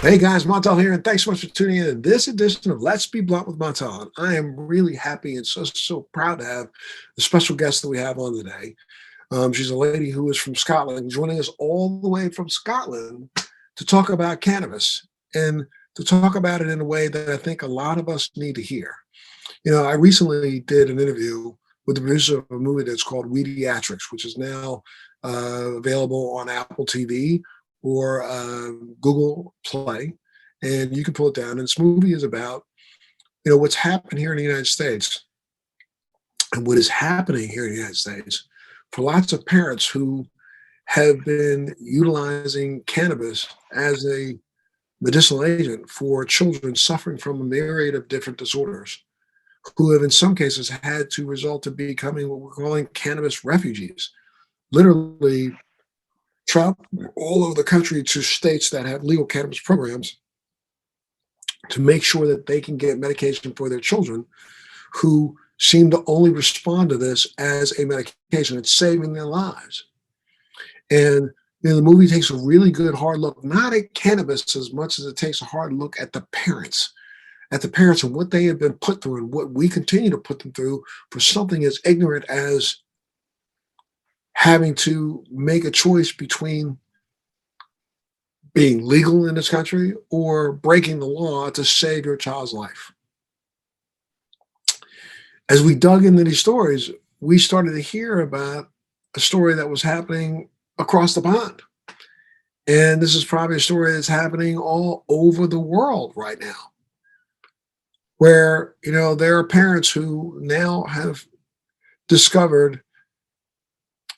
Hey guys, Montel here, and thanks so much for tuning in to this edition of Let's Be Blunt with Montel. And I am really happy and so proud to have the special guest that we have on today. She's a lady who is from Scotland, joining us all the way from Scotland to talk about cannabis and to talk about it in a way that I think a lot of us need to hear. I recently did an interview with the producer of a movie that's called Weediatrics, which is now available on Apple TV or Google Play, and you can pull it down. And this movie is about, what's happened here in the United States and what is happening here in the United States for lots of parents who have been utilizing cannabis as a medicinal agent for children suffering from a myriad of different disorders, who have in some cases had to result to becoming what we're calling cannabis refugees, literally travel all over the country to states that have legal cannabis programs to make sure that they can get medication for their children who seem to only respond to this as a medication. It's saving their lives. And the movie takes a really good hard look, not at cannabis as much as it takes a hard look at the parents and what they have been put through and what we continue to put them through for something as ignorant as having to make a choice between being legal in this country or breaking the law to save your child's life. As we dug into these stories, we started to hear about a story that was happening across the pond. And this is probably a story that's happening all over the world right now, where, there are parents who now have discovered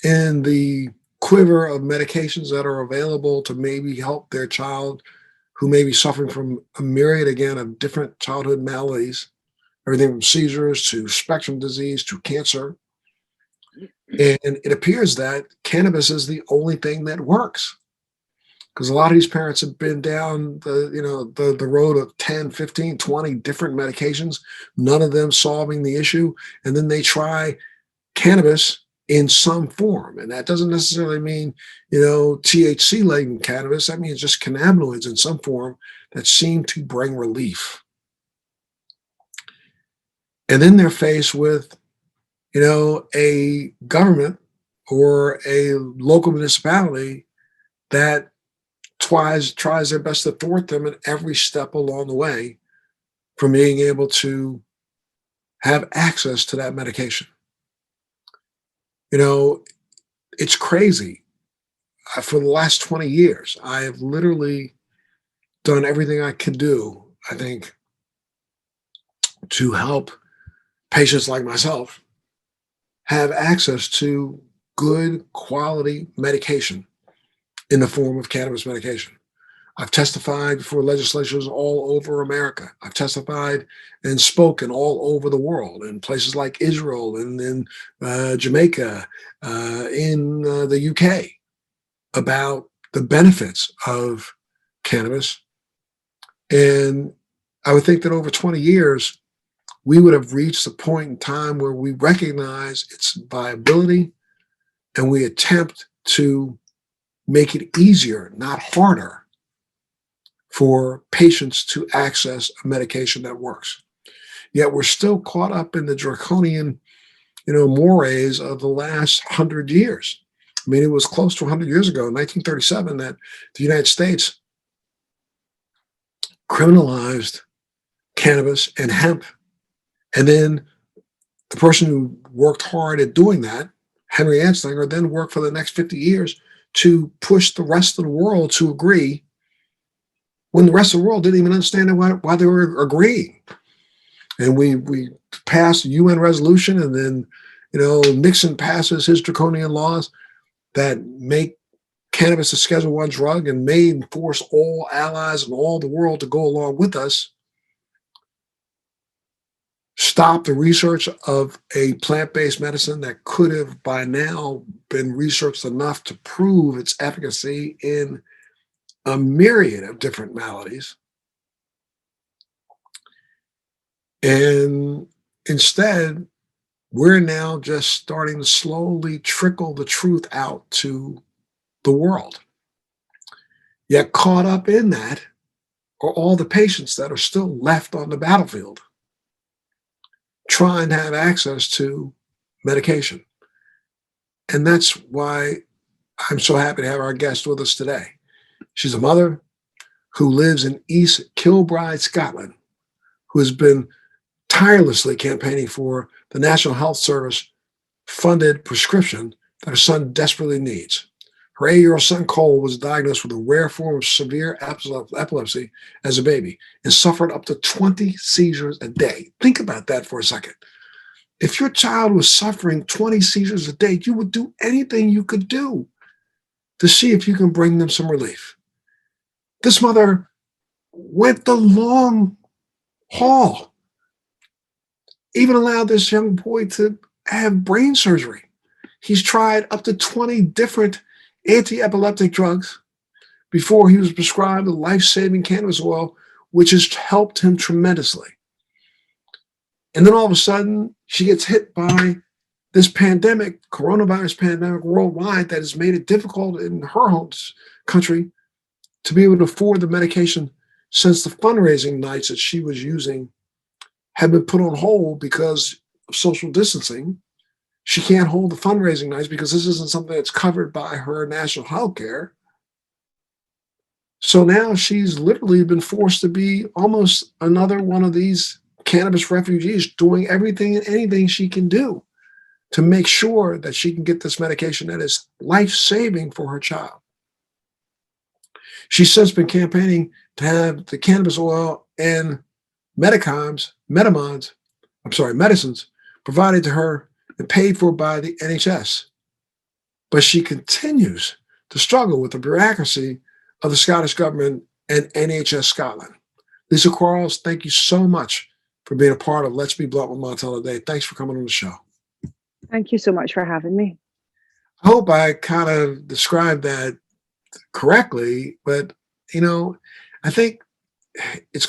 in the quiver of medications that are available to maybe help their child who may be suffering from a myriad, again, of different childhood maladies, everything from seizures to spectrum disease to cancer. And it appears that cannabis is the only thing that works, because a lot of these parents have been down the road of 10, 15, 20 different medications, none of them solving the issue. And then they try cannabis in some form. And that doesn't necessarily mean, THC-laden cannabis. That means just cannabinoids in some form that seem to bring relief. And then they're faced with, a government or a local municipality that tries their best to thwart them at every step along the way from being able to have access to that medication. It's crazy. For the last 20 years, I have literally done everything I can do, I think, to help patients like myself have access to good quality medication in the form of cannabis medication. I've testified before legislatures all over America. I've testified and spoken all over the world in places like Israel and in Jamaica, in the UK, about the benefits of cannabis. And I would think that over 20 years, we would have reached a point in time where we recognize its viability and we attempt to make it easier, not harder, for patients to access a medication that works. Yet we're still caught up in the draconian, mores of the last 100 years. I mean, it was close to 100 years ago, in 1937, that the United States criminalized cannabis and hemp. And then the person who worked hard at doing that, Henry Anslinger, then worked for the next 50 years to push the rest of the world to agree, when the rest of the world didn't even understand why they were agreeing. And we passed a UN resolution, and then, Nixon passes his draconian laws that make cannabis a Schedule I drug and may force all allies and all the world to go along with us, stop the research of a plant-based medicine that could have by now been researched enough to prove its efficacy in a myriad of different maladies. And instead, We're now just starting to slowly trickle the truth out to the world. Yet caught up in that are all the patients that are still left on the battlefield trying to have access to medication. And that's why I'm so happy to have our guest with us today. She's a mother who lives in East Kilbride, Scotland, who has been tirelessly campaigning for the National Health Service funded prescription that her son desperately needs. Her 8-year-old son, Cole, was diagnosed with a rare form of severe epilepsy as a baby and suffered up to 20 seizures a day. Think about that for a second. If your child was suffering 20 seizures a day, you would do anything you could do to see if you can bring them some relief. This mother went the long haul, even allowed this young boy to have brain surgery. He's tried up to 20 different anti-epileptic drugs before he was prescribed the life-saving cannabis oil, which has helped him tremendously. And then all of a sudden, she gets hit by this pandemic, coronavirus pandemic worldwide, that has made it difficult in her home country to be able to afford the medication, since the fundraising nights that she was using have been put on hold because of social distancing. She can't hold the fundraising nights because this isn't something that's covered by her national health care. So now she's literally been forced to be almost another one of these cannabis refugees, doing everything and anything she can do to make sure that she can get this medication that is life-saving for her child. She's since been campaigning to have the cannabis oil and medicines provided to her and paid for by the NHS. But she continues to struggle with the bureaucracy of the Scottish government and NHS Scotland. Lisa Quarrell, thank you so much for being a part of Let's Be Blunt with Montel today. Thanks for coming on the show. Thank you so much for having me. I hope I kind of described that correctly, but I think it's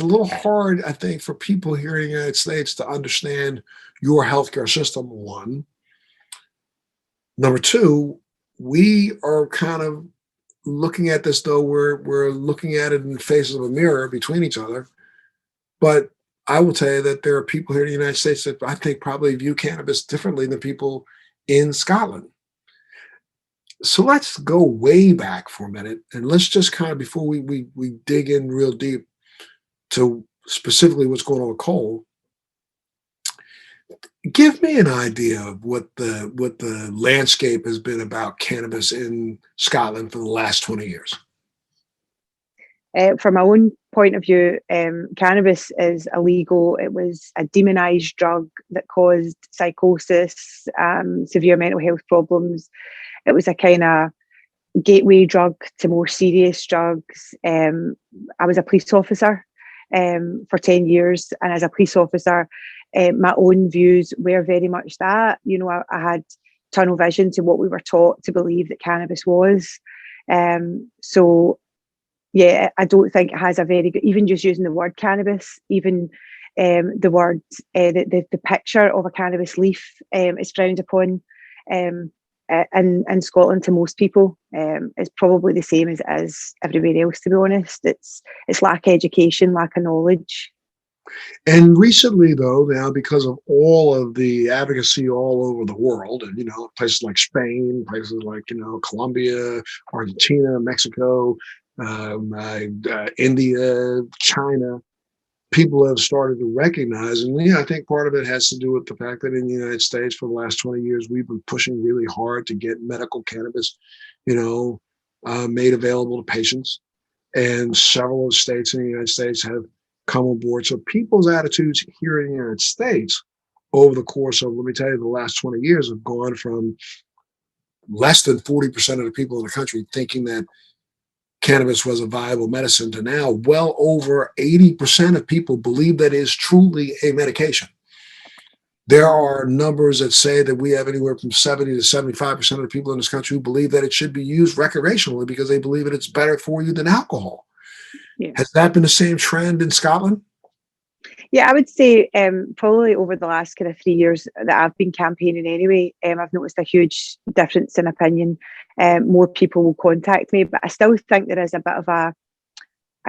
a little hard, I think, for people here in the United States to understand your healthcare system, one. Number two, we are kind of looking at this, though we're looking at it in the faces of a mirror between each other. But I will tell you that there are people here in the United States that I think probably view cannabis differently than people in Scotland. So let's go way back for a minute, and let's just kind of, before we dig in real deep to specifically what's going on with Cole, give me an idea of what the landscape has been about cannabis in Scotland for the last 20 years. From my own point of view, cannabis is illegal. It was a demonized drug that caused psychosis, severe mental health problems. It was a kind of gateway drug to more serious drugs. I was a police officer for 10 years. And as a police officer, my own views were very much that. I had tunnel vision to what we were taught to believe that cannabis was. So, yeah, I don't think it has a very good, even just using the word cannabis, even the word, the picture of a cannabis leaf is frowned upon. In Scotland, to most people, it's probably the same as everywhere else, to be honest. It's lack of education, lack of knowledge. And recently, though, now because of all of the advocacy all over the world, and places like Spain, places like Colombia, Argentina, Mexico, India, China, people have started to recognize, and I think part of it has to do with the fact that in the United States for the last 20 years, we've been pushing really hard to get medical cannabis, made available to patients. And several states in the United States have come on board. So people's attitudes here in the United States over the course of, let me tell you, the last 20 years have gone from less than 40% of the people in the country thinking that cannabis was a viable medicine to now well over 80% of people believe that it is truly a medication. There are numbers that say that we have anywhere from 70 to 75% of the people in this country who believe that it should be used recreationally because they believe that it's better for you than alcohol. Yeah. Has that been the same trend in Scotland? Yeah, I would say probably over the last kind of 3 years that I've been campaigning anyway, I've noticed a huge difference in opinion. More people will contact me, but I still think there is a bit of a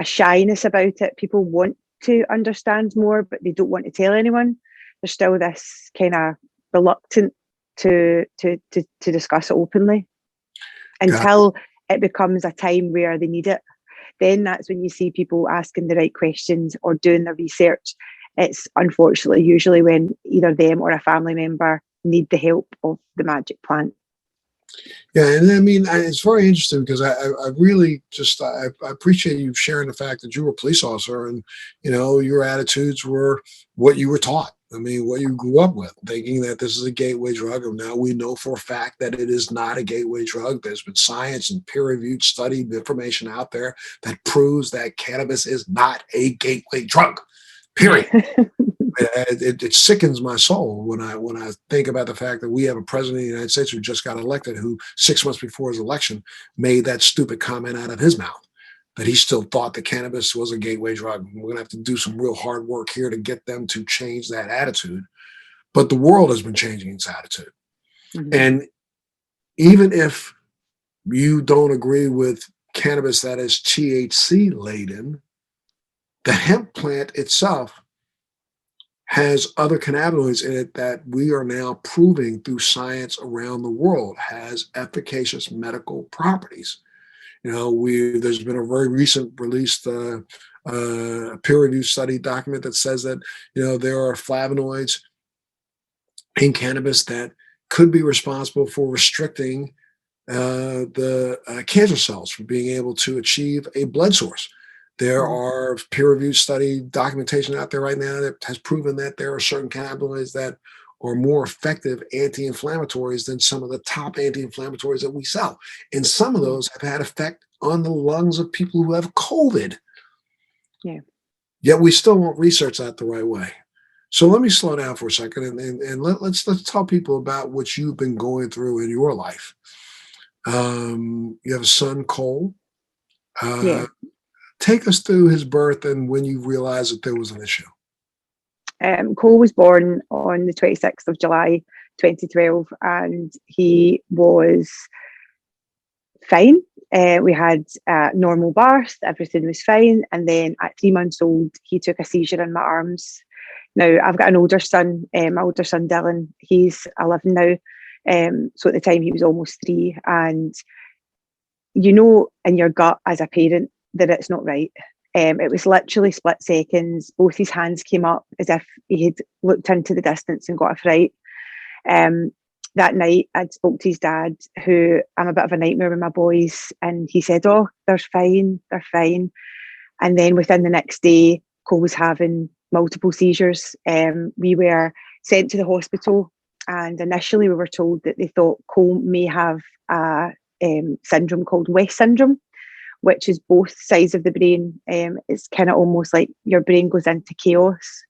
shyness about it. People want to understand more, but they don't want to tell anyone. There's still this kind of reluctant to discuss it openly Got until it becomes a time where they need it. Then that's when you see people asking the right questions or doing the research. It's unfortunately usually when either them or a family member need the help of the magic plant. Yeah, and I mean, it's very interesting because I really just I appreciate you sharing the fact that you were a police officer and your attitudes were what you were taught. I mean, what you grew up with, thinking that this is a gateway drug, and now we know for a fact that it is not a gateway drug. There's been science and peer-reviewed studied information out there that proves that cannabis is not a gateway drug. Period. It sickens my soul when I think about the fact that we have a president of the United States who just got elected, who 6 months before his election made that stupid comment out of his mouth that he still thought that cannabis was a gateway drug. We're going to have to do some real hard work here to get them to change that attitude. But the world has been changing its attitude, Mm-hmm. and even if you don't agree with cannabis that is THC laden, the hemp plant itself has other cannabinoids in it that we are now proving through science around the world has efficacious medical properties. There's been a very recent released peer-reviewed study document that says that there are flavonoids in cannabis that could be responsible for restricting the cancer cells from being able to achieve a blood source. There are peer-reviewed study documentation out there right now that has proven that there are certain cannabinoids that are more effective anti-inflammatories than some of the top anti-inflammatories that we sell. And some of those have had effect on the lungs of people who have COVID. Yeah. Yet we still won't research that the right way. So let me slow down for a second and let's tell people about what you've been going through in your life. You have a son, Cole. Yeah. Take us through his birth and when you realized that there was an issue. Cole was born on the 26th of July 2012 and he was fine. We had a normal birth, everything was fine. And then at 3 months old, he took a seizure in my arms. Now, I've got an older son, my older son Dylan, he's 11 now. So at the time he was almost 3. And in your gut as a parent that it's not right. It was literally split seconds. Both his hands came up as if he had looked into the distance and got a fright. That night, I spoke to his dad, who I'm a bit of a nightmare with my boys, and he said, "Oh, they're fine, they're fine." And then within the next day, Cole was having multiple seizures. We were sent to the hospital, and initially we were told that they thought Cole may have a syndrome called West syndrome, which is both sides of the brain. It's kind of almost like your brain goes into chaos.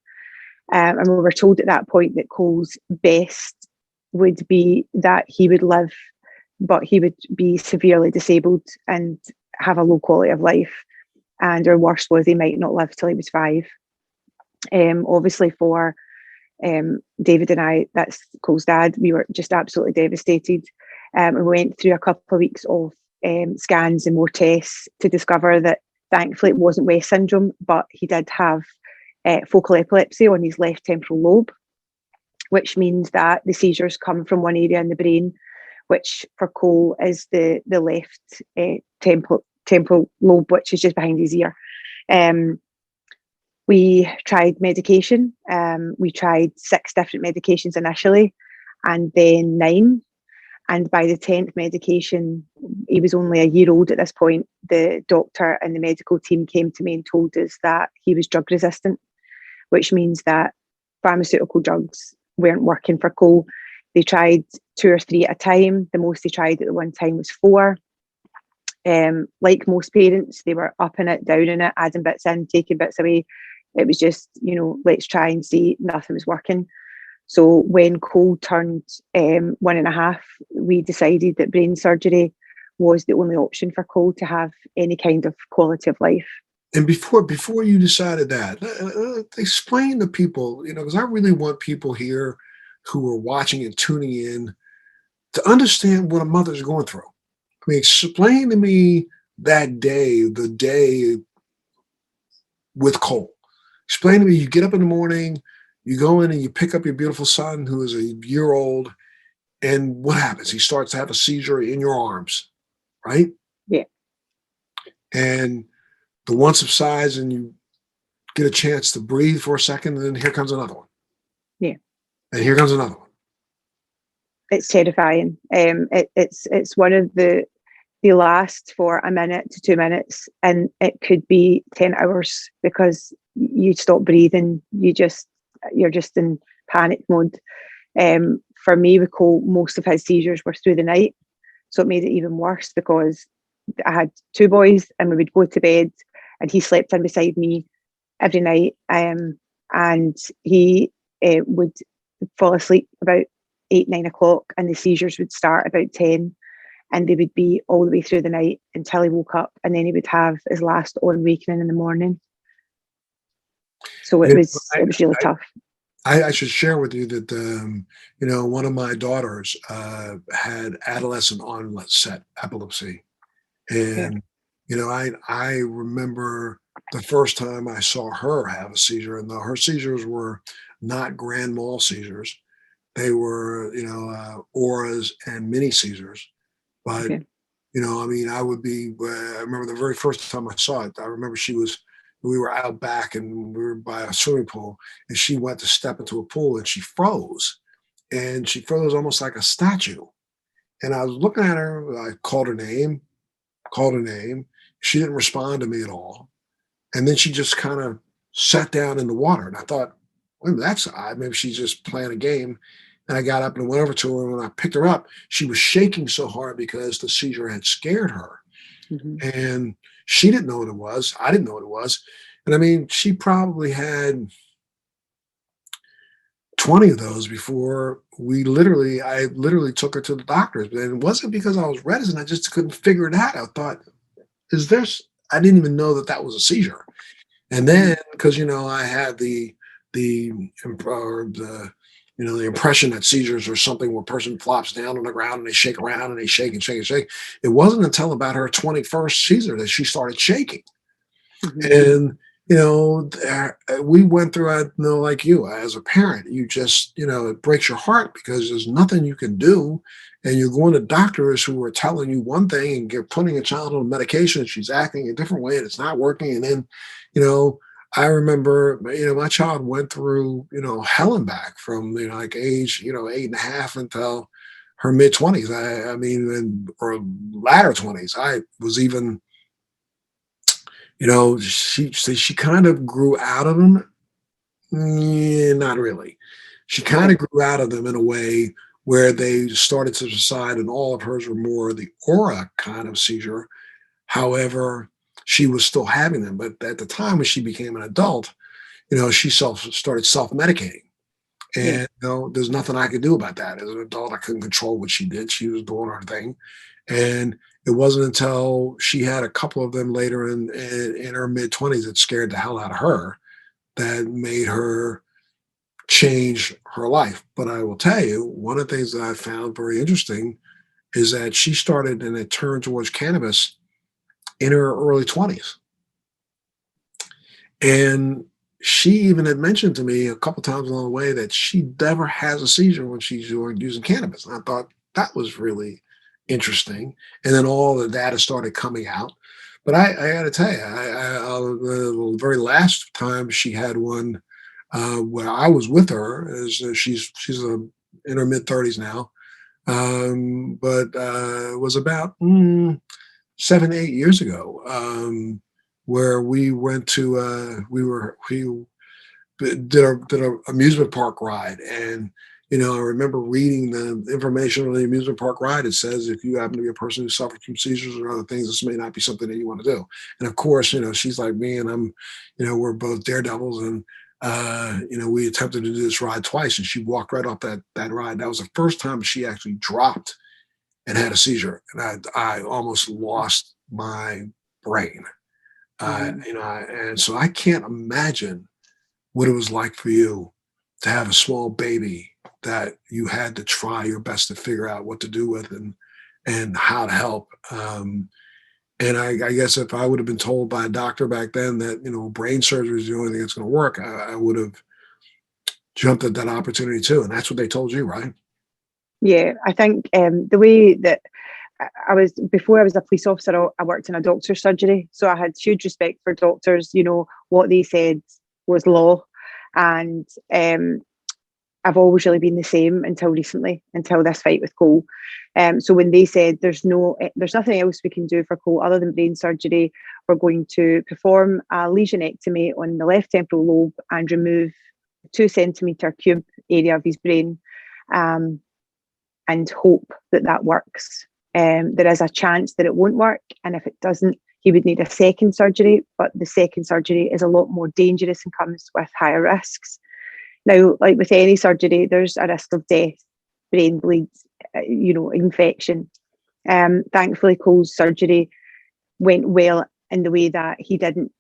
And we were told at that point that Cole's best would be that he would live, but he would be severely disabled and have a low quality of life. And our worst was he might not live till he was 5. Obviously for David and I, that's Cole's dad, we were just absolutely devastated. And we went through a couple of weeks of scans and more tests to discover that thankfully it wasn't West syndrome, but he did have focal epilepsy on his left temporal lobe, which means that the seizures come from one area in the brain, which for Cole is the left temporal lobe, which is just behind his ear. We tried medication. We tried 6 different medications initially, and then 9. And by the 10th medication, he was only a year old at this point, the doctor and the medical team came to me and told us that he was drug resistant, which means that pharmaceutical drugs weren't working for Cole. They tried 2 or 3 at a time. The most they tried at the one time was 4. Like most parents, they were upping it, down in it, adding bits in, taking bits away. It was just, let's try and see. Nothing was working. So when Cole turned 1.5, we decided that brain surgery was the only option for Cole to have any kind of quality of life. And before you decided that, explain to people, because I really want people here who are watching and tuning in to understand what a mother's going through. I mean, explain to me that day, the day with Cole. Explain to me, you get up in the morning, you go in and you pick up your beautiful son who is a year old, and what happens? He starts to have a seizure in your arms, right? Yeah. And the one subsides and you get a chance to breathe for a second, and then here comes another one. Yeah. And here comes another one. It's terrifying. It's one of they last for a minute to 2 minutes, and it could be 10 hours because you stop breathing. You're just in panic mode. For me, with Cole, most of his seizures were through the night, so it made it even worse because I had two boys, and we would go to bed, and he slept in beside me every night, and he would fall asleep about 8, 9 o'clock, and the seizures would start about 10, and they would be all the way through the night until he woke up, and then he would have his last on wakening in the morning. So You it was really tough. I should share with you that one of my daughters had adolescent onset epilepsy, Yeah. and I remember the first time I saw her have a seizure, and her seizures were not grand mal seizures; they were auras and mini seizures. But Okay. I mean, I remember the very first time I saw it. I remember we were out back and we were by a swimming pool, and she went to step into a pool and she froze. And she froze almost like a statue. And I was looking at her, I called her name. She didn't respond to me at all. And then she just kind of sat down in the water. And I thought, well, that's odd. Maybe she's just playing a game. And I got up and went over to her. And when I picked her up, she was shaking so hard because the seizure had scared her. Mm-hmm. And she didn't know what it was. I didn't know what it was. And I mean, she probably had 20 of those before I literally took her to the doctors. And it wasn't because I was reticent. I just couldn't figure it out. I thought, I didn't even know that that was a seizure. And then, because I had the or the impression that seizures are something where a person flops down on the ground and they shake around and they shake and shake and shake. It wasn't until about her 21st seizure that she started shaking. Mm-hmm. And we went through, I know, like you, as a parent, you just, it breaks your heart because there's nothing you can do. And you're going to doctors who are telling you one thing and you're putting a child on medication and she's acting a different way and it's not working. And then, I remember, my child went through, hell and back from, like age, 8.5 until her mid 20s. I mean, or latter 20s. I was even, she kind of grew out of them. Yeah, not really. She kind Okay. of grew out of them in a way where they started to subside, and all of hers were more the aura kind of seizure. However, she was still having them. But at the time when she became an adult, she started self-medicating. Yeah. And there's nothing I could do about that. As an adult, I couldn't control what she did. She was doing her thing. And it wasn't until she had a couple of them later in her mid-20s that scared the hell out of her, that made her change her life. But I will tell you, one of the things that I found very interesting is that she started and it turned towards cannabis in her early 20s. And she even had mentioned to me a couple times along the way that she never has a seizure when she's using cannabis. And I thought that was really interesting. And then all the data started coming out. But I got to tell you, the very last time she had one where I was with her, she's in her mid 30s now, but it was about 7, 8 years ago, where we went to we did a amusement park ride. And I remember reading the information on the amusement park ride. It says if you happen to be a person who suffers from seizures or other things, this may not be something that you want to do. And of course, she's like me, and I'm, we're both daredevils, and we attempted to do this ride twice, and she walked right off that ride. That was the first time she actually dropped and had a seizure, and I almost lost my brain. Mm. And so I can't imagine what it was like for you to have a small baby that you had to try your best to figure out what to do with and how to help. And I guess if I would have been told by a doctor back then that brain surgery is the only thing that's going to work, I would have jumped at that opportunity too. And that's what they told you, right? Yeah, I think the way that I was before I was a police officer, I worked in a doctor's surgery, so I had huge respect for doctors. What they said was law, and I've always really been the same until recently, until this fight with Cole. So when they said there's nothing else we can do for Cole other than brain surgery, we're going to perform a lesionectomy on the left temporal lobe and remove a 2 centimetre cube area of his brain, and hope that works. There is a chance that it won't work, and if it doesn't, he would need a second surgery, but the second surgery is a lot more dangerous and comes with higher risks. Now, like with any surgery, there's a risk of death, brain bleeds, infection. Thankfully, Cole's surgery went well in the way that he didn't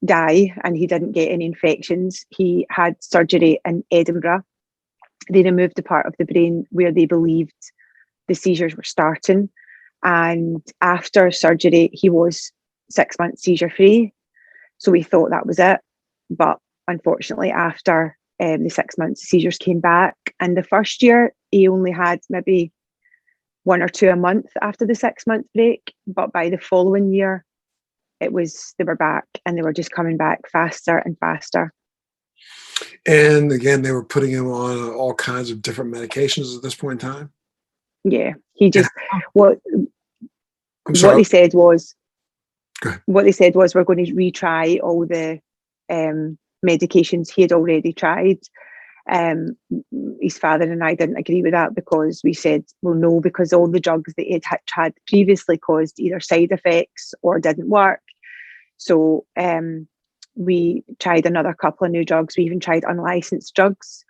die and he didn't get any infections. He had surgery in Edinburgh. They removed the part of the brain where they believed the seizures were starting. And after surgery, he was 6 months seizure free. So we thought that was it. But unfortunately, after the 6 months, seizures came back. And the first year, he only had maybe 1 or 2 a month after the 6 month break. But by the following year, they were back, and they were just coming back faster and faster. And again, they were putting him on all kinds of different medications at this point in time. Yeah, he just I'm what sorry. they said was Go ahead. what they said was we're going to retry all the medications he had already tried. His father and I didn't agree with that because we said, well, no, because all the drugs that he had previously caused either side effects or didn't work. So we tried another couple of new drugs. We even tried unlicensed drugs.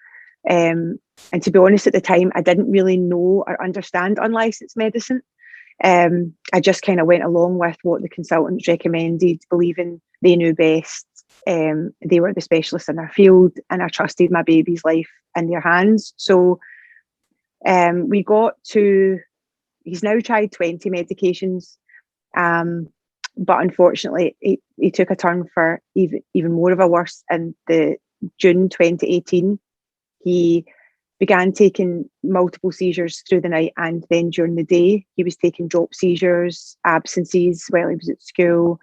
And to be honest, at the time, I didn't really know or understand unlicensed medicine. I just kind of went along with what the consultants recommended, believing they knew best. They were the specialists in their field, and I trusted my baby's life in their hands. So we got to, he's now tried 20 medications. But unfortunately, he took a turn for even more of a worse in the June 2018. He began taking multiple seizures through the night, and then during the day, he was taking drop seizures, absences while he was at school,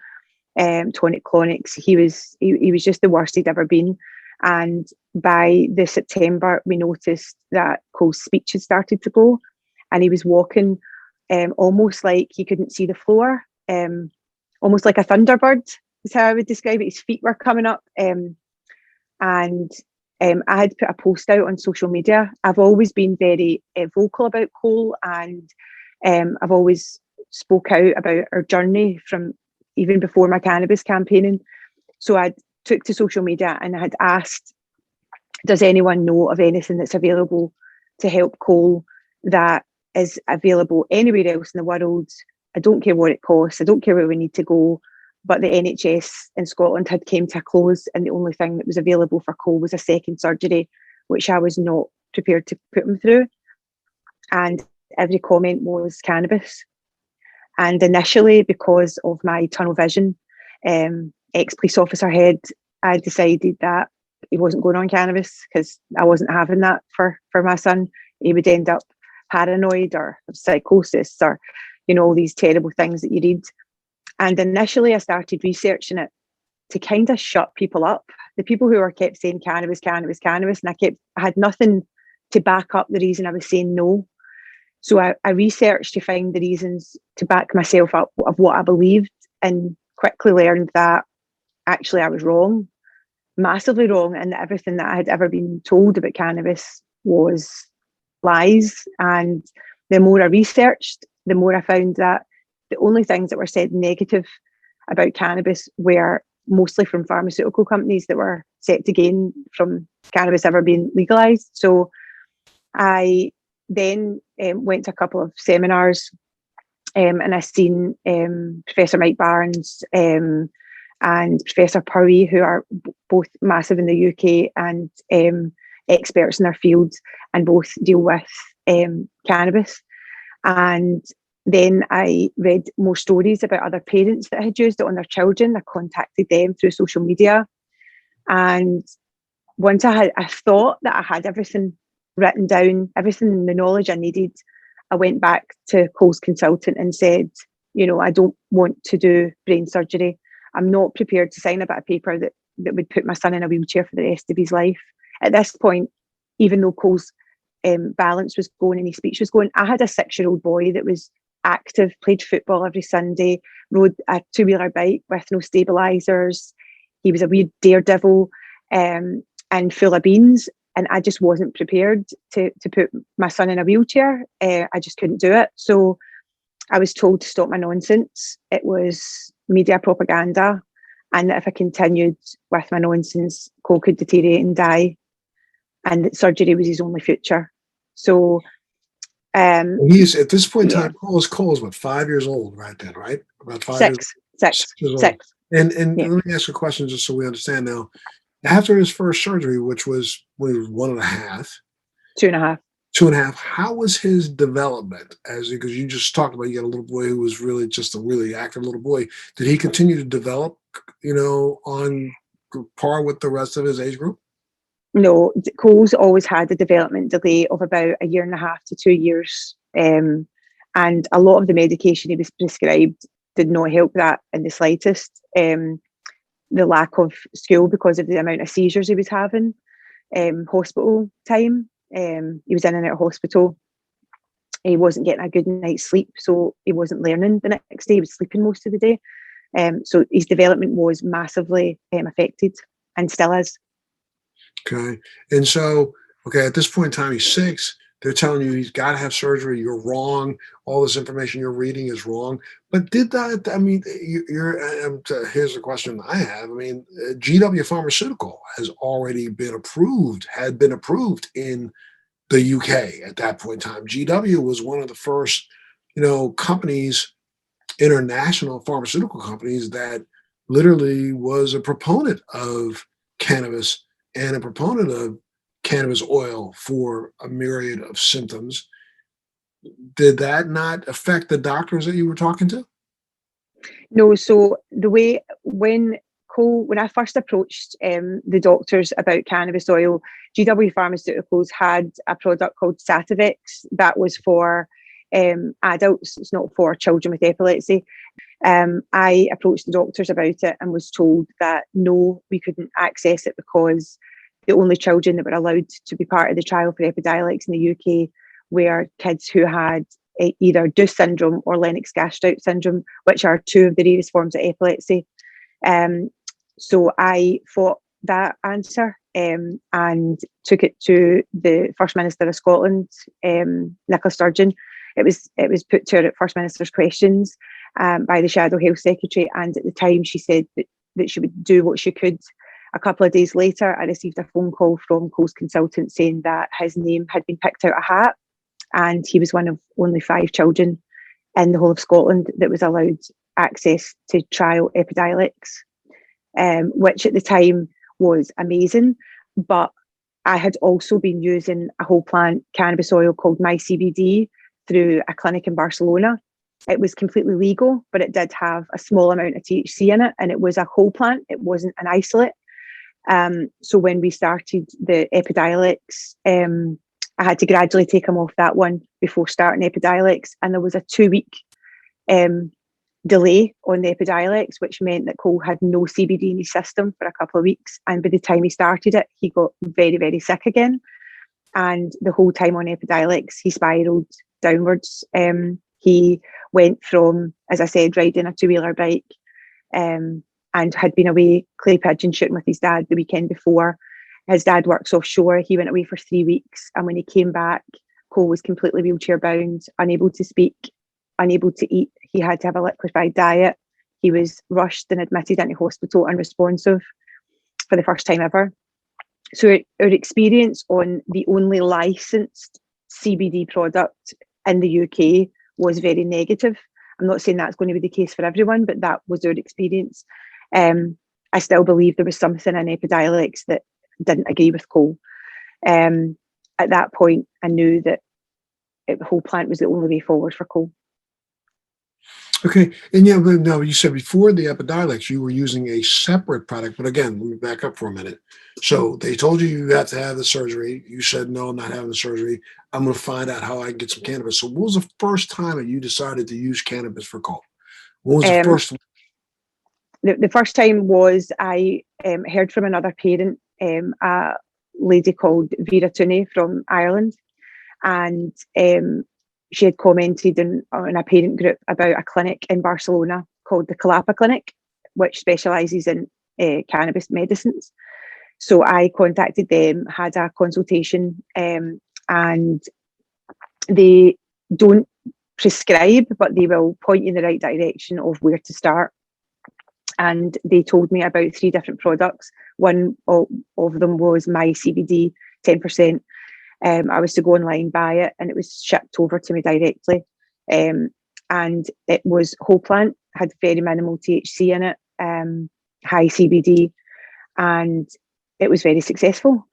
tonic-clonics. He was just the worst he'd ever been. And by the September, we noticed that Cole's speech had started to go, and he was walking almost like he couldn't see the floor. Almost like a thunderbird is how I would describe it. His feet were coming up. And I had put a post out on social media. I've always been very vocal about Cole, and I've always spoke out about our journey from even before my cannabis campaigning. So I took to social media and I had asked, does anyone know of anything that's available to help Cole that is available anywhere else in the world? I don't care what it costs. I don't care where we need to go. But the NHS in Scotland had came to a close, and the only thing that was available for Cole was a second surgery, which I was not prepared to put him through. And every comment was cannabis. And initially, because of my tunnel vision, ex-police officer head, I decided that he wasn't going on cannabis because I wasn't having that for my son. He would end up paranoid or psychosis or all these terrible things that you read. And initially I started researching it to kind of shut people up. The people who were kept saying cannabis, cannabis, cannabis, and I had nothing to back up the reason I was saying no. So I researched to find the reasons to back myself up of what I believed, and quickly learned that actually I was wrong, massively wrong, and that everything that I had ever been told about cannabis was lies. And the more I researched, the more I found that the only things that were said negative about cannabis were mostly from pharmaceutical companies that were set to gain from cannabis ever being legalised. So I then went to a couple of seminars, and I seen Professor Mike Barnes, and and Professor Powie, who are both massive in the UK and experts in their fields, and both deal with cannabis. And then I read more stories about other parents that had used it on their children. I contacted them through social media. And once I thought that I had everything written down, everything, the knowledge I needed, I went back to Quarles consultant and said, I don't want to do brain surgery. I'm not prepared to sign a bit of paper that would put my son in a wheelchair for the rest of his life. At this point, even though Quarles' balance was going and his speech was going, I had a 6-year-old boy that was active, played football every Sunday, rode a 2-wheeler bike with no stabilisers. He was a weird daredevil and full of beans. And I just wasn't prepared to put my son in a wheelchair. I just couldn't do it. So I was told to stop my nonsense. It was media propaganda. And that if I continued with my nonsense, Cole could deteriorate and die. And that surgery was his only future. So he's at this point in time, Cole's what, 5 years old right then, right? About 5 years old. Six. And let me ask you a question just so we understand now. After his first surgery, which was 1.5, 2.5. 2.5, how was his development? Because you just talked about you got a little boy who was really just a really active little boy. Did he continue to develop, on par with the rest of his age group? No, Cole's always had a development delay of about 1.5 to 2 years. And a lot of the medication he was prescribed did not help that in the slightest. The lack of school because of the amount of seizures he was having, hospital time. He was in and out of hospital. He wasn't getting a good night's sleep, so he wasn't learning the next day. He was sleeping most of the day. So his development was massively affected and still is. Okay. And so, at this point in time, he's 6. They're telling you he's got to have surgery. You're wrong. All this information you're reading is wrong. But did that, here's the question I have. GW Pharmaceutical has already been approved, had been approved in the UK at that point in time. GW was one of the first, companies, international pharmaceutical companies that literally was a proponent of cannabis and a proponent of cannabis oil for a myriad of symptoms. Did that not affect the doctors that you were talking to? No. So when I first approached the doctors about cannabis oil, GW Pharmaceuticals had a product called Sativex that was for adults. It's not for children with epilepsy. I approached the doctors about it and was told that no, we couldn't access it because the only children that were allowed to be part of the trial for Epidiolex in the UK were kids who had either Douce syndrome or Lennox-Gastaut syndrome, which are 2 of the rarest forms of epilepsy. So I fought that answer and took it to the First Minister of Scotland, Nicola Sturgeon. It was put to her at First Minister's questions by the Shadow Health Secretary, and at the time she said that she would do what she could. A couple of days later, I received a phone call from Quarles consultant saying that his name had been picked out of a hat, and he was one of only 5 children in the whole of Scotland that was allowed access to trial Epidiolex, which at the time was amazing. But I had also been using a whole plant cannabis oil called My CBD through a clinic in Barcelona. It was completely legal, but it did have a small amount of THC in it, and it was a whole plant. It wasn't an isolate. So when we started the Epidiolex, I had to gradually take him off that one before starting Epidiolex, and there was a 2-week delay on the Epidiolex, which meant that Cole had no CBD in his system for a couple of weeks, and by the time he started it, he got very, very sick again, and the whole time on Epidiolex, he spiraled downwards. He went from, as I said, riding a 2-wheeler bike and had been away clay pigeon shooting with his dad the weekend before. His dad works offshore. He went away for 3 weeks, and when he came back, Cole was completely wheelchair bound, unable to speak, unable to eat. He had to have a liquefied diet. He was rushed and admitted into hospital unresponsive for the first time ever. So our experience on the only licensed CBD product in the UK was very negative. I'm not saying that's going to be the case for everyone, but that was our experience. I still believe there was something in Epidiolex that didn't agree with Cole. At that point, I knew that the whole plant was the only way forward for Cole. Okay. And yeah, but no, you said before the Epidiolex, you were using a separate product. But again, let me back up for a minute. So they told you you got to have the surgery. You said, no, I'm not having the surgery. I'm going to find out how I can get some cannabis. So what was the first time that you decided to use cannabis for Cole? What was the first? The first time was I heard from another parent, a lady called Vera Tooney from Ireland. And she had commented on a parent group about a clinic in Barcelona called the Calapa Clinic, which specialises in cannabis medicines. So I contacted them, had a consultation, and they don't prescribe, but they will point you in the right direction of where to start. And they told me about 3 different products. One of them was my CBD 10%. I was to go online, buy it, and it was shipped over to me directly. And it was whole plant, had very minimal THC in it, high CBD, and it was very successful.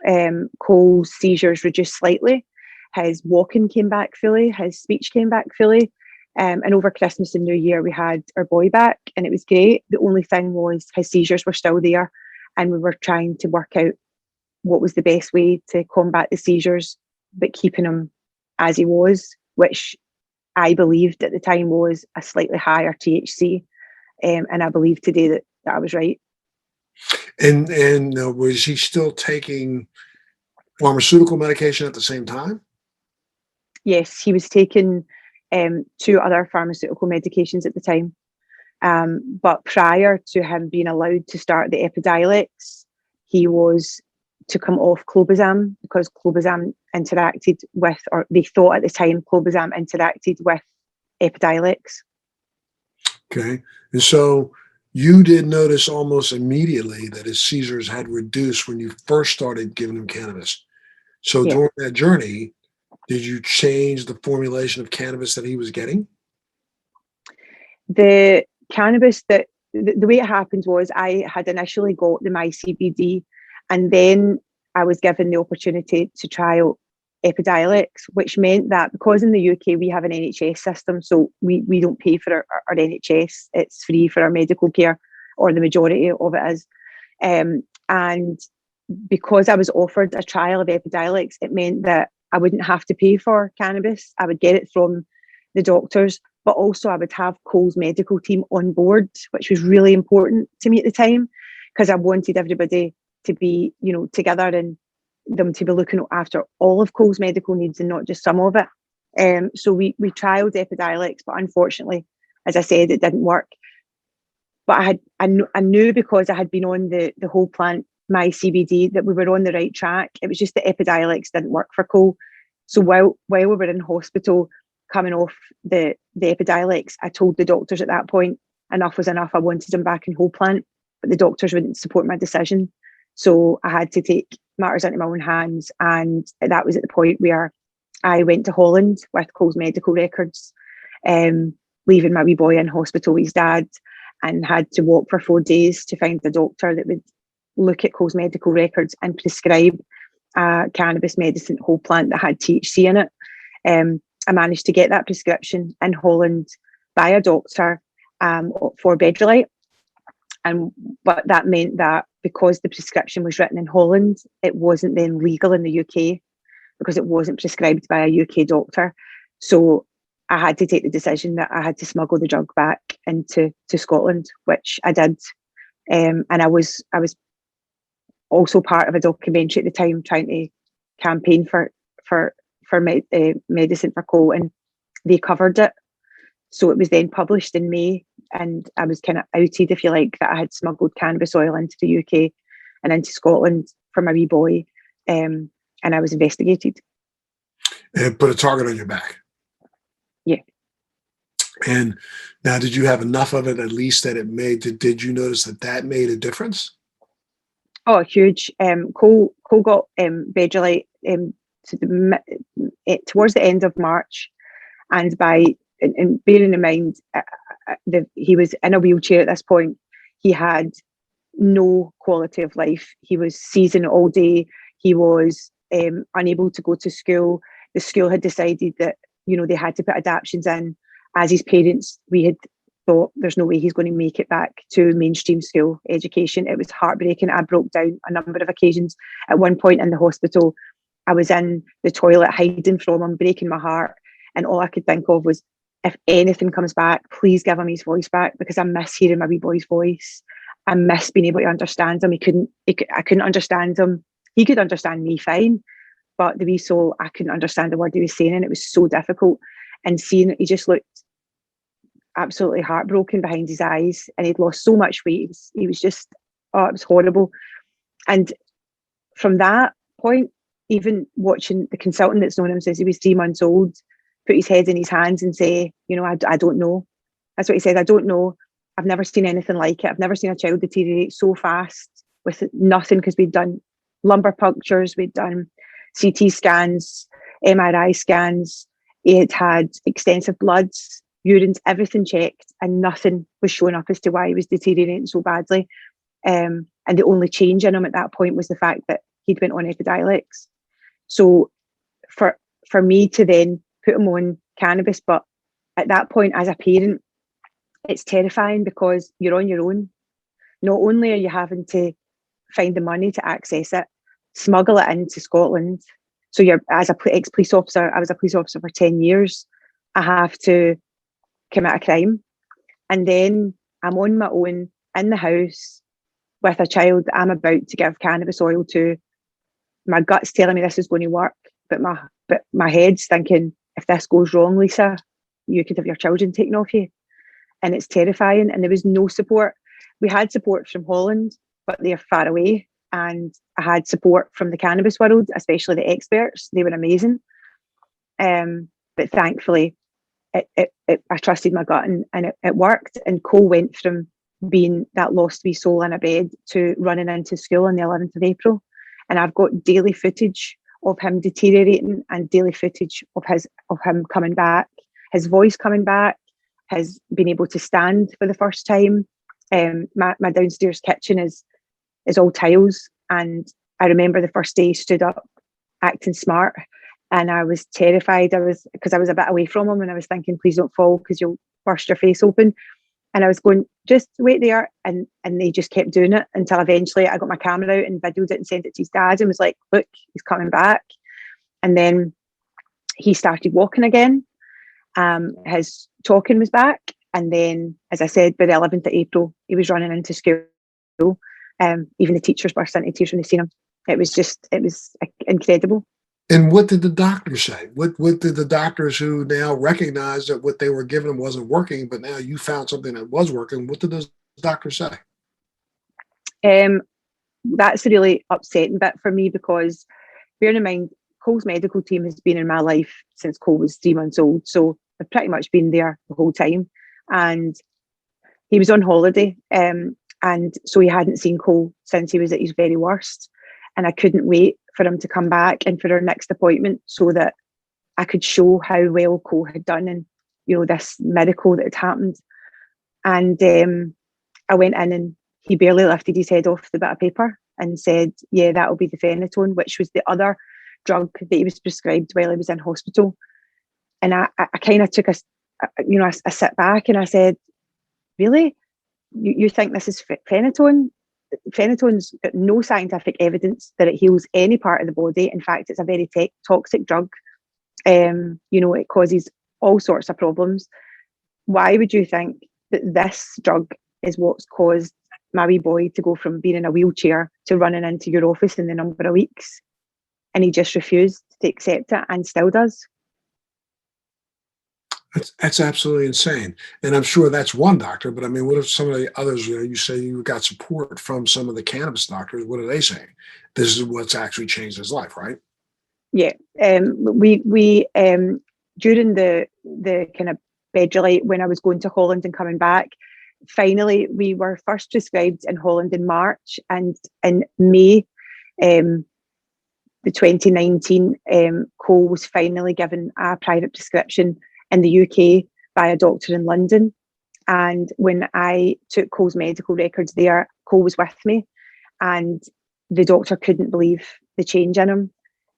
Cole's seizures reduced slightly. His walking came back fully. His speech came back fully. And over Christmas and New Year, we had our boy back, and it was great. The only thing was his seizures were still there, and we were trying to work out what was the best way to combat the seizures, but keeping him as he was, which I believed at the time was a slightly higher THC. And I believe today that I was right. And was he still taking pharmaceutical medication at the same time? Yes, he was taking 2 other pharmaceutical medications at the time. But prior to him being allowed to start the Epidiolex, he was to come off clobazam, because clobazam interacted with, or they thought at the time, clobazam interacted with Epidiolex. Okay. And so you did notice almost immediately that his seizures had reduced when you first started giving him cannabis. So Yeah. during that journey, did you change the formulation of cannabis that he was getting? The cannabis that the way it happened was I had initially got the my CBD, and then I was given the opportunity to trial Epidiolex, which meant that because in the UK we have an NHS system, so we don't pay for our NHS, it's free for our medical care, or the majority of it is. And because I was offered a trial of Epidiolex, it meant that I wouldn't have to pay for cannabis. I would get it from the doctors, but also I would have Cole's medical team on board, which was really important to me at the time, because I wanted everybody to be, together, and them to be looking after all of Cole's medical needs and not just some of it. So we trialled Epidiolex, but unfortunately, as I said, it didn't work. But I knew, because I had been on the whole plant, my CBD, that we were on the right track. It was just the Epidiolex didn't work for Cole. So while we were in hospital coming off the Epidiolex, I told the doctors at that point, enough was enough. I wanted him back in whole plant, but the doctors wouldn't support my decision. So I had to take matters into my own hands. And that was at the point where I went to Holland with Cole's medical records, leaving my wee boy in hospital with his dad, and had to walk for 4 days to find a doctor that would look at Cole's medical records and prescribe a cannabis medicine whole plant that had THC in it. I managed to get that prescription in Holland by a doctor for Bedrolite. But that meant that because the prescription was written in Holland, it wasn't then legal in the UK, because it wasn't prescribed by a UK doctor. So I had to take the decision that I had to smuggle the drug back into Scotland, which I did. And I was also part of a documentary at the time trying to campaign for medicine for Cole, and they covered it. So it was then published in May, and I was kind of outed, if you like, that I had smuggled cannabis oil into the UK and into Scotland for my wee boy, and I was investigated. And put a target on your back. Yeah. And now, did you have enough of it, at least, that it made? Did you notice that made a difference? Oh, huge. Cole got Bedrolite towards the end of March, and bearing in mind he was in a wheelchair at this point, he had no quality of life. He was seizing all day. He was unable to go to school. The school had decided that, they had to put adaptions in. As his parents, we had thought there's no way he's going to make it back to mainstream school education. It was heartbreaking. I broke down a number of occasions. At one point in the hospital, I was in the toilet hiding from him, breaking my heart. And all I could think of was, if anything comes back, please give him his voice back, because I miss hearing my wee boy's voice. I miss being able to understand him. I couldn't understand him. He could understand me fine, but the wee soul, I couldn't understand the word he was saying, and it was so difficult. And seeing, he just looked absolutely heartbroken behind his eyes, and he'd lost so much weight. He was just, oh, it was horrible. And from that point, even watching the consultant that's known him since he was 3 months old put his head in his hands and say, I don't know. That's what he said. I don't know. I've never seen anything like it. I've never seen a child deteriorate so fast with nothing, because we'd done lumbar punctures, we'd done CT scans, MRI scans. He had had extensive bloods, urines, everything checked, and nothing was showing up as to why he was deteriorating so badly. And the only change in him at that point was the fact that he'd went on Epidiolex. So for me to then put him on cannabis, but at that point as a parent, it's terrifying, because you're on your own. Not only are you having to find the money to access it, smuggle it into Scotland. So you're, as a ex-police officer, I was a police officer for 10 years. I have to commit a crime. And then I'm on my own in the house with a child that I'm about to give cannabis oil to. My gut's telling me this is going to work, but my head's thinking, if this goes wrong, Lisa, you could have your children taken off you. And it's terrifying. And there was no support. We had support from Holland, but they're far away. And I had support from the cannabis world, especially the experts. They were amazing. But thankfully, I trusted my gut, and it worked. And Cole went from being that lost wee soul in a bed to running into school on the 11th of April. And I've got daily footage of him deteriorating, and daily footage of him coming back, his voice coming back, his being able to stand for the first time. My downstairs kitchen is all tiles, and I remember the first day he stood up acting smart, and I was terrified. Because I was a bit away from him, and I was thinking, please don't fall, because you'll burst your face open. And I was going, just wait there. And they just kept doing it until eventually I got my camera out and videoed it and sent it to his dad and was like, look, he's coming back. And then he started walking again. His talking was back. And then, as I said, by the 11th of April, he was running into school. Even the teachers burst into tears when they seen him. It was incredible. And what did the doctors say? What did the doctors, who now recognize that what they were giving him wasn't working, but now you found something that was working, what did those doctors say? That's a really upsetting bit for me, because bearing in mind, Cole's medical team has been in my life since Cole was 3 months old. So I've pretty much been there the whole time. And he was on holiday. And so he hadn't seen Cole since he was at his very worst. And I couldn't wait for him to come back and for our next appointment, so that I could show how well Cole had done, and this miracle that had happened. And I went in, and he barely lifted his head off the bit of paper and said, yeah, that'll be the phenytoin, which was the other drug that he was prescribed while he was in hospital. And I kind of took a sit back, and I said, really? You think this is phenytoin? Phenytoin's got no scientific evidence that it heals any part of the body. In fact, it's a very toxic drug. It causes all sorts of problems. Why would you think that this drug is what's caused my wee boy to go from being in a wheelchair to running into your office in the number of weeks? And he just refused to accept it, and still does. That's absolutely insane. And I'm sure that's one doctor, but I mean, what if some of the others, you say you got support from some of the cannabis doctors, what are they saying? This is what's actually changed his life, right? Yeah. We during the kind of bedrelite, when I was going to Holland and coming back, finally, we were first prescribed in Holland in March, and in May, the 2019, Cole was finally given a private prescription in the UK by a doctor in London. And when I took Cole's medical records there, Cole was with me, and the doctor couldn't believe the change in him.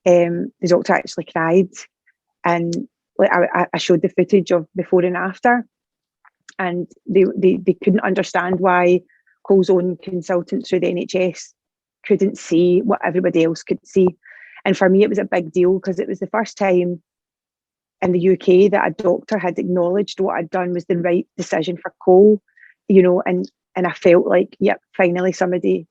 The doctor actually cried, and like I showed the footage of before and after, and they couldn't understand why Cole's own consultant through the NHS couldn't see what everybody else could see. And for me, it was a big deal because it was the first time in the UK that a doctor had acknowledged what I'd done was the right decision for Cole, and I felt like, yep, finally somebody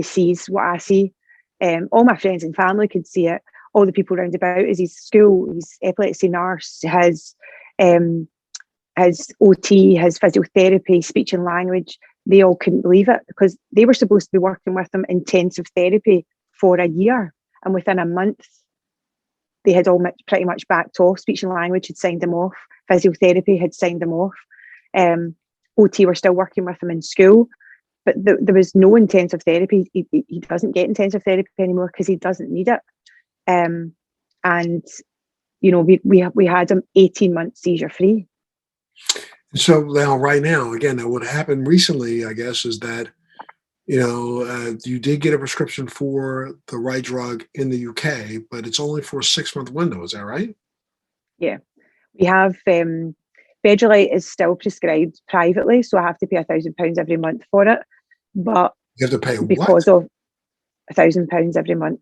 sees what I see. All my friends and family could see it. All the people round about, his school, his epilepsy nurse, his OT, his physiotherapy, speech and language, they all couldn't believe it because they were supposed to be working with him intensive therapy for a year. And within a month, they had all pretty much backed off. Speech and language had signed them off. Physiotherapy had signed them off. OT were still working with him in school. But there was no intensive therapy. He doesn't get intensive therapy anymore because he doesn't need it. And, we had him 18 months seizure free. So now, right now, again, what happened recently, I guess, is that, you did get a prescription for the right drug in the UK, but it's only for a 6-month window. Is that right? Yeah. We have, Bedrolite is still prescribed privately, so I have to pay £1,000 every month for it. But You have to pay because what? of £1,000 every month.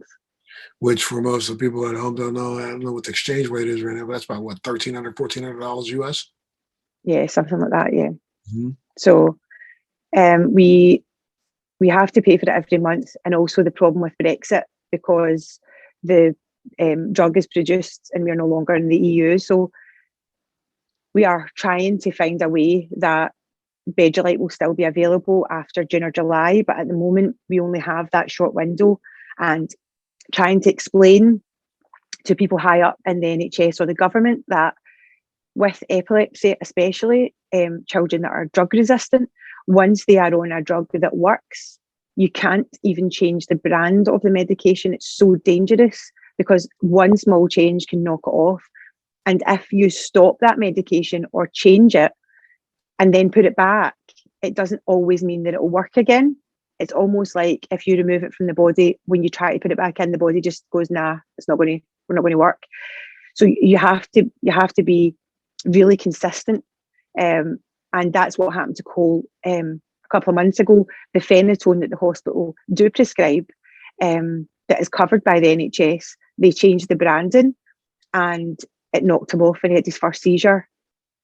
Which for most of the people at home don't know. I don't know what the exchange rate is right now, but that's about what, $1,300, $1,400 US? Yeah, something like that. Yeah. Mm-hmm. So we have to pay for it every month, and also the problem with Brexit because the drug is produced and we're no longer in the EU. So we are trying to find a way that Bedrolite will still be available after June or July, but at the moment we only have that short window. And trying to explain to people high up in the NHS or the government that with epilepsy, especially children that are drug resistant, once they are on a drug that works, you can't even change the brand of the medication. It's so dangerous because one small change can knock it off. And if you stop that medication or change it and then put it back, it doesn't always mean that it will work again. It's almost like if you remove it from the body, when you try to put it back in, the body just goes, nah, we're not going to work. So you have to be really consistent. And that's what happened to Cole a couple of months ago. The phenytoin that the hospital do prescribe, that is covered by the NHS, they changed the branding and it knocked him off and he had his first seizure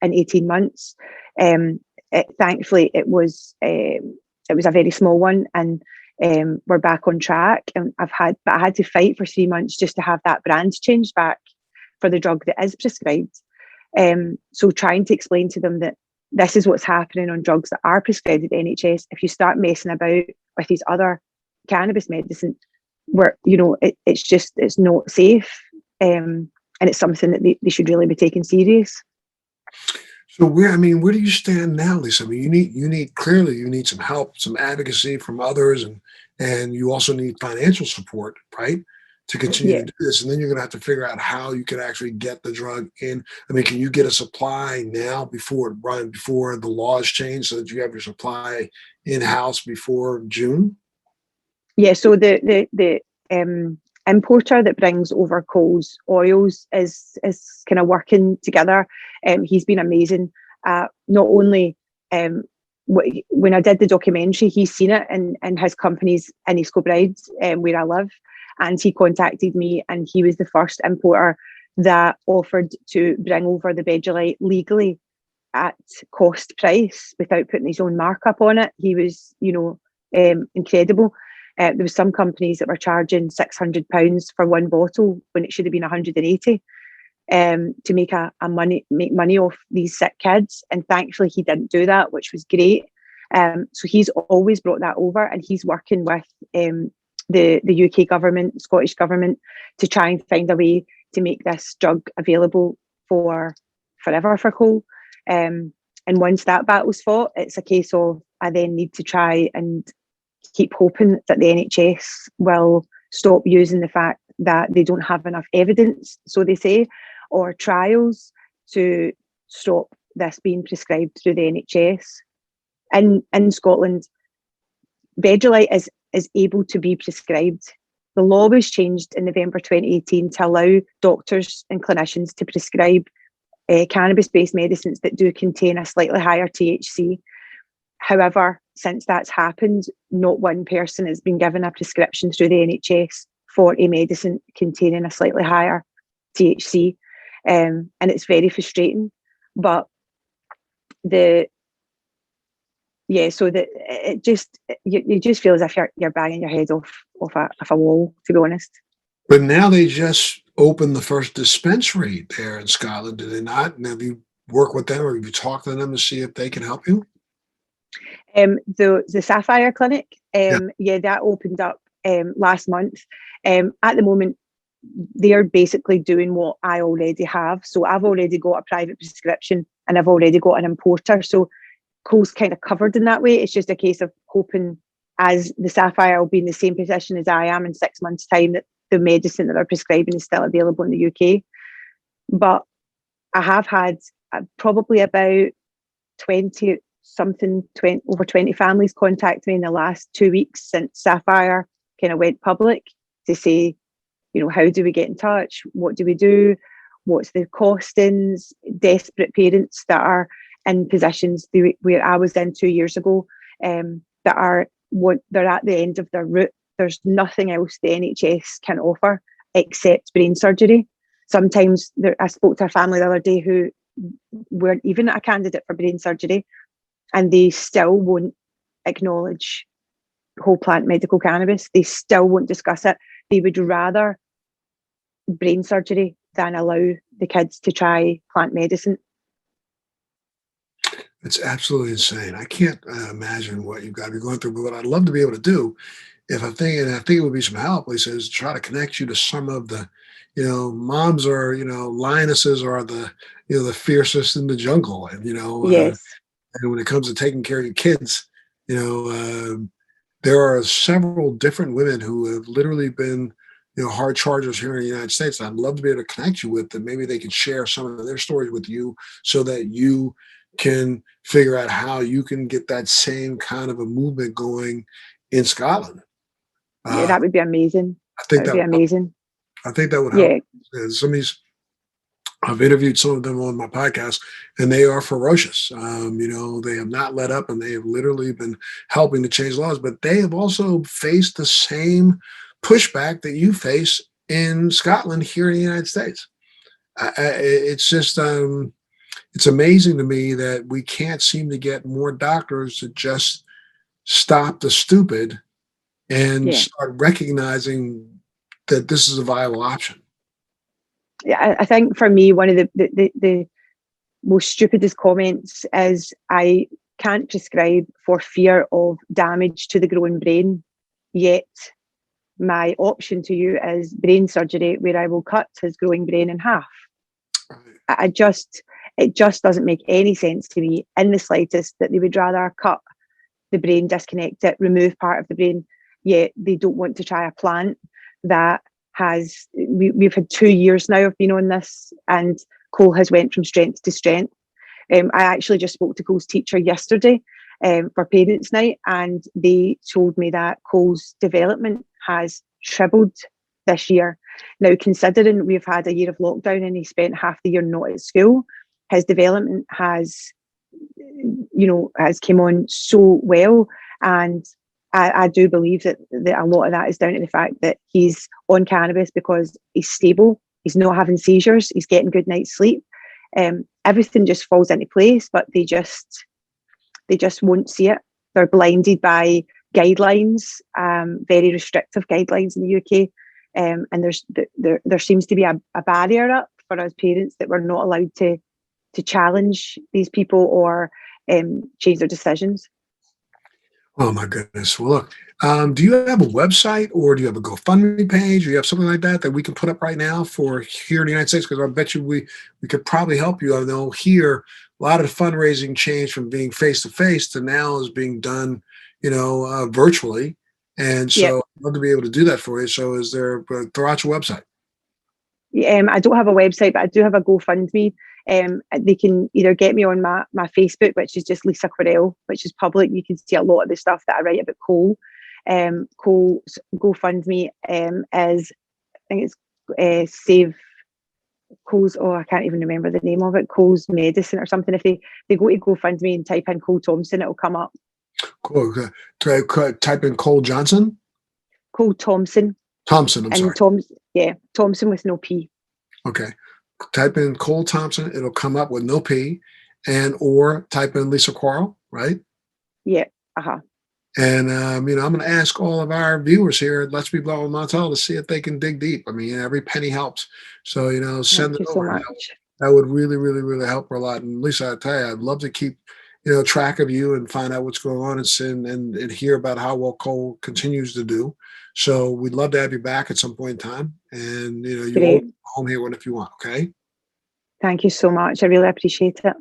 in 18 months. Thankfully, it was a very small one, and we're back on track. And I had to fight for 3 months just to have that brand changed back for the drug that is prescribed. So trying to explain to them that this is what's happening on drugs that are prescribed at the NHS. If you start messing about with these other cannabis medicine, where it's not safe, and it's something that they should really be taken serious. So where do you stand now, Lisa? I mean, you need some help, some advocacy from others, and you also need financial support, right? To continue Yeah. to do this. And then you're gonna have to figure out how you can actually get the drug in. I mean, can you get a supply now before the laws change so that you have your supply in-house before June? Yeah, so the importer that brings over Coles oils is kind of working together. He's been amazing. Not only when I did the documentary, he's seen it in his companies in East Kilbride, where I live, and he contacted me, and he was the first importer that offered to bring over the Bedrolite legally at cost price without putting his own markup on it. He was, incredible. There was some companies that were charging £600 for one bottle when it should have been 180, to make money off these sick kids. And thankfully he didn't do that, which was great. So he's always brought that over, and he's working with the UK government, Scottish government, to try and find a way to make this drug available forever for Cole. And once that battle's fought, it's a case of I then need to try and keep hoping that the NHS will stop using the fact that they don't have enough evidence, so they say, or trials to stop this being prescribed through the NHS. In Scotland, Vedralite is able to be prescribed. The law was changed in November 2018 to allow doctors and clinicians to prescribe cannabis-based medicines that do contain a slightly higher THC. However, since that's happened, not one person has been given a prescription through the NHS for a medicine containing a slightly higher THC, and it's very frustrating. But so that it just you just feel as if you're banging your head off a wall, to be honest. But now they just opened the first dispensary there in Scotland, did they not? And have you worked with them, or have you talked to them to see if they can help you? The Sapphire Clinic, that opened up last month. At the moment, they're basically doing what I already have. So I've already got a private prescription and I've already got an importer. So Quarles kind of covered in that way. It's just a case of hoping, as the Sapphire will be in the same position as I am in 6 months' time, that the medicine that they're prescribing is still available in the UK. But I have had probably about 20 families contact me in the last 2 weeks since Sapphire kind of went public to say, how do we get in touch? What do we do? What's the costings? Desperate parents that are in positions where I was in 2 years ago, they're at the end of their route. There's nothing else the NHS can offer except brain surgery. Sometimes I spoke to a family the other day who weren't even a candidate for brain surgery, and they still won't acknowledge whole plant medical cannabis. They still won't discuss it. They would rather brain surgery than allow the kids to try plant medicine. It's absolutely insane. I can't imagine what you've got to be going through. But what I'd love to be able to do, if I think, and I think it would be some help, Lisa, is try to connect you to some of the, moms or lionesses are the fiercest in the jungle, and Yes. and when it comes to taking care of your kids, there are several different women who have literally been hard chargers here in the United States. I'd love to be able to connect you with them. Maybe they can share some of their stories with you so that you can figure out how you can get that same kind of a movement going in Scotland. Yeah, that would be amazing. I think that would be amazing. I think that would help. Yeah. Some of these, I've interviewed some of them on my podcast, and they are ferocious. They have not let up, and they have literally been helping to change laws. But they have also faced the same pushback that you face in Scotland here in the United States. It's just it's amazing to me that we can't seem to get more doctors to just stop the stupid and start recognizing that this is a viable option. Yeah, I think for me, one of the most stupidest comments is, I can't prescribe for fear of damage to the growing brain, yet my option to you is brain surgery, where I will cut his growing brain in half. It just doesn't make any sense to me in the slightest that they would rather cut the brain, disconnect it, remove part of the brain, yet they don't want to try a plant that has, we've had 2 years now of being on this, and Cole has went from strength to strength. I actually just spoke to Cole's teacher yesterday for parents' night, and they told me that Cole's development has trebled this year. Now, considering we've had a year of lockdown and he spent half the year not at school, his development has come on so well. And I do believe that a lot of that is down to the fact that he's on cannabis because he's stable, he's not having seizures, he's getting good night's sleep. Everything just falls into place, but they just won't see it. They're blinded by guidelines, very restrictive guidelines in the UK. And there seems to be a barrier up for us parents that we're not allowed to challenge these people or change their decisions. Oh my goodness. Well, look, do you have a website, or do you have a GoFundMe page, or do you have something like that we can put up right now for here in the United States? Because I bet you we could probably help you. I know here a lot of fundraising changed from being face to face to now is being done, virtually. And so I'd love to be able to do that for you. So throw out your website. I don't have a website, but I do have a GoFundMe. They can either get me on my Facebook, which is just Lisa Quarrell, which is public. You can see a lot of the stuff that I write about Cole. Cole's GoFundMe is, I think it's Save Cole's, I can't even remember the name of it, Cole's Medicine or something. If they go to GoFundMe and type in Cole Thompson, it'll come up. Cool. Type in Cole Johnson? Cole Thompson. Thompson, I'm sorry. Thompson with no P. Okay. Type in Cole Thompson, it'll come up with no P, or type in Lisa Quarrell, right? Yeah. And, I'm going to ask all of our viewers here at Let's Be Blunt with Montel to see if they can dig deep. I mean, every penny helps. So, send it over. So much. That would really, really, really help her a lot. And Lisa, I tell you, I'd love to keep, track of you and find out what's going on and hear about how well Cole continues to do. So we'd love to have you back at some point in time. And, you're home here if you want, okay? Thank you so much. I really appreciate it.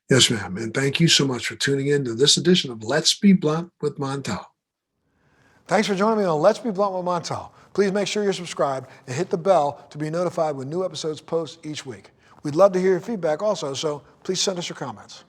Yes, ma'am. And thank you so much for tuning in to this edition of Let's Be Blunt with Montel. Thanks for joining me on Let's Be Blunt with Montel. Please make sure you're subscribed and hit the bell to be notified when new episodes post each week. We'd love to hear your feedback also, so please send us your comments.